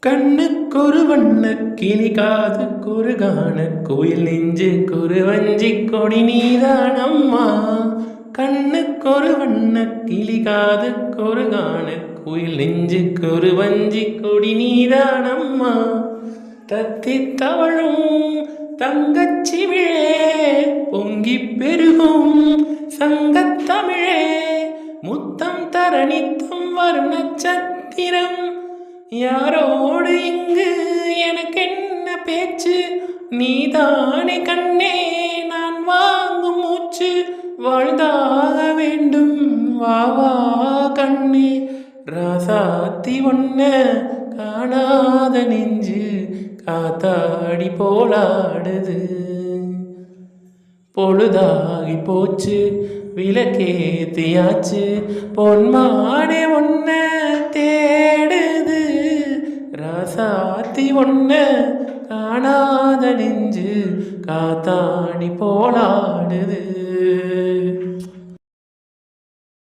கண்ணுக்கொரு வண்ணக் கிளி காதுக்கொரு கானக் குயில் நெஞ்சுக்கொரு வஞ்சிக் கொடி நீதானம்மா. கண்ணுக்கொரு வண்ணக் கிளி காதுக்கொரு கானக் குயில் நெஞ்சுக்கொரு வஞ்சிக் கொடி நீதானம்மா. தத்தித் தவழும் தங்கச் சிமிழே பொங்கிப் பெருகும் சங்கத் தமிழே, முத்தம் தர நித்தம் வரும் நட்சத்திரம். யாரோடு இங்கு எனக்கென்ன பேச்சு, நீதானே கண்ணே நான் வாங்கும் மூச்சு. வாழ்ந்தாக வேண்டும் வா வா கண்ணே, ராசாத்தி ஒன்ன காணாத நெஞ்சு காத்தாடி போலாடுது. பொழுதாகி போச்சு விளக்கேத்தியாச்சு, பொன்மானே ஒன்ன தேடுது. ராசாத்தி ஒன்ன காணாத நெஞ்சு காத்தாடி போலாடுது.